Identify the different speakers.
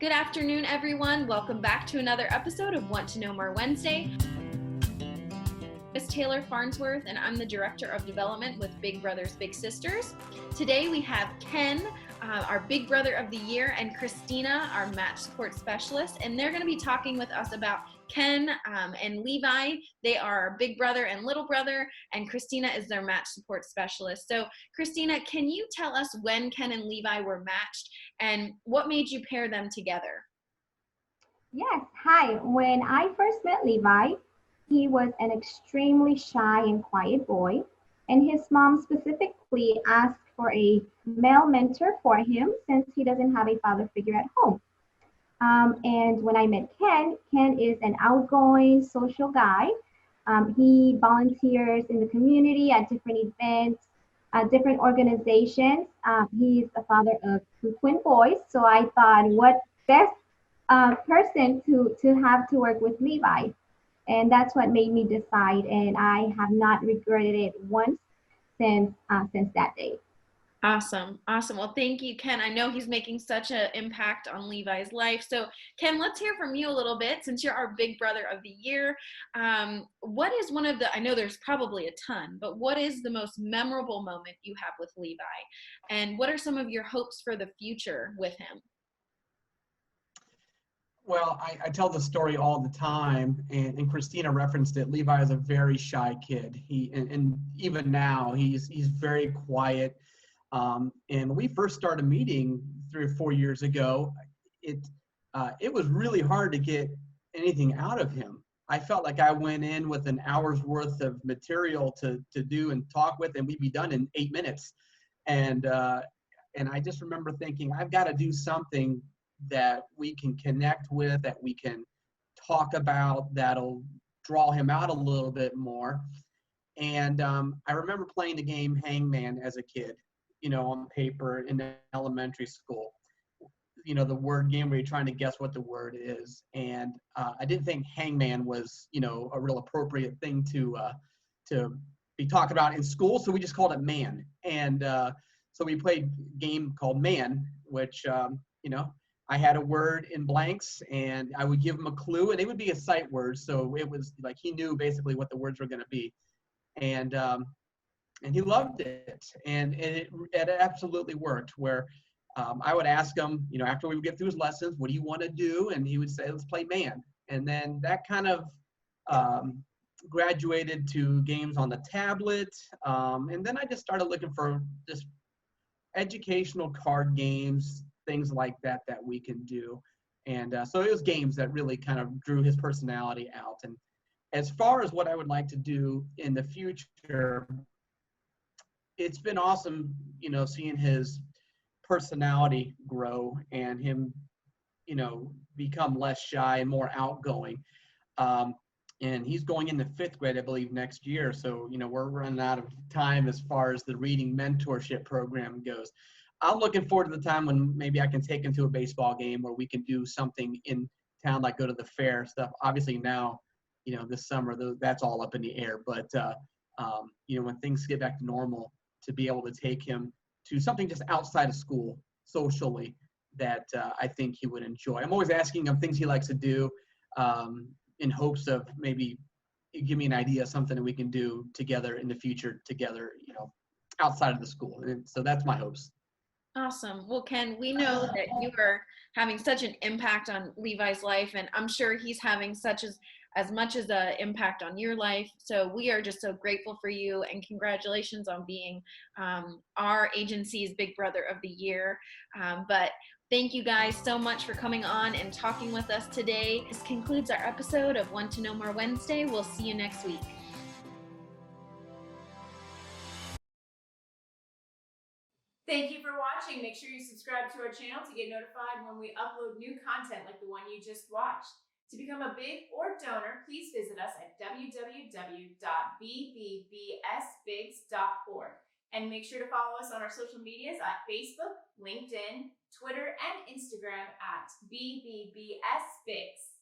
Speaker 1: Good afternoon, everyone. Welcome back to another episode of Want to Know More Wednesday. Miss Taylor Farnsworth, and I'm the Director of Development with Big Brothers Big Sisters. Today we have Ken, our Big Brother of the Year, and Cristina, our Match Support Specialist, and they're going to be talking with us about Ken and Levi. They are our big brother and little brother, and Cristina is their Match Support Specialist. So, Cristina, can you tell us when Ken and Levi were matched and what made you pair them together?
Speaker 2: Yes, hi. When I first met Levi, he was an extremely shy and quiet boy, and his mom specifically asked for a male mentor for him since he doesn't have a father figure at home. And when I met Ken, Ken is an outgoing social guy. He volunteers in the community at different events, different organizations. He's a father of two twin boys, so I thought, what best person to have to work with Levi, and that's what made me decide. And I have not regretted it once since that day.
Speaker 1: Awesome. Awesome. Well, thank you, Ken. I know he's making such an impact on Levi's life. So, Ken, let's hear from you a little bit since you're our Big Brother of the Year. What is one of the, I know there's probably a ton, but what is the most memorable moment you have with Levi? And what are some of your hopes for the future with him?
Speaker 3: Well, I tell the story all the time, and Christina referenced it. Levi is a very shy kid. And even now he's very quiet. And when we first started meeting 3 or 4 years ago, it it was really hard to get anything out of him. I felt like I went in with an hour's worth of material to do and talk with, and we'd be done in 8 minutes. And and I just remember thinking, I've got to do something that we can connect with, that we can talk about, that'll draw him out a little bit more. And I remember playing the game Hangman as a kid, on paper in elementary school. The word game where you're trying to guess what the word is. And I didn't think Hangman was, a real appropriate thing to be talked about in school, so we just called it Man. And so we played a game called Man, which I had a word in blanks, and I would give him a clue, and it would be a sight word. So it was like he knew basically what the words were going to be, and he loved it, and it absolutely worked. Where I would ask him, after we would get through his lessons, what do you want to do? And he would say, let's play Man. And then that kind of graduated to games on the tablet, and then I just started looking for just educational card games, things like that we can do. And so it was games that really kind of drew his personality out. And as far as what I would like to do in the future, it's been awesome, seeing his personality grow and him, become less shy and more outgoing. And he's going into fifth grade, I believe, next year. So, we're running out of time as far as the reading mentorship program goes. I'm looking forward to the time when maybe I can take him to a baseball game where we can do something in town, like go to the fair stuff. Obviously now, this summer, that's all up in the air. But, when things get back to normal, to be able to take him to something just outside of school socially that I think he would enjoy. I'm always asking him things he likes to do, in hopes of maybe give me an idea of something that we can do together in the future together, outside of the school. And so that's my hopes.
Speaker 1: Awesome. Well, Ken, we know that you are having such an impact on Levi's life, and I'm sure he's having as much as an impact on your life. So we are just so grateful for you, and congratulations on being our agency's Big Brother of the Year. But thank you guys so much for coming on and talking with us today. This concludes our episode of Want to Know More Wednesday. We'll see you next week.
Speaker 4: Thank you for watching. Make sure you subscribe to our channel to get notified when we upload new content like the one you just watched. To become a big or donor, please visit us at www.bbbsbigs.org. And make sure to follow us on our social medias at Facebook, LinkedIn, Twitter, and Instagram at BBBS Bigs.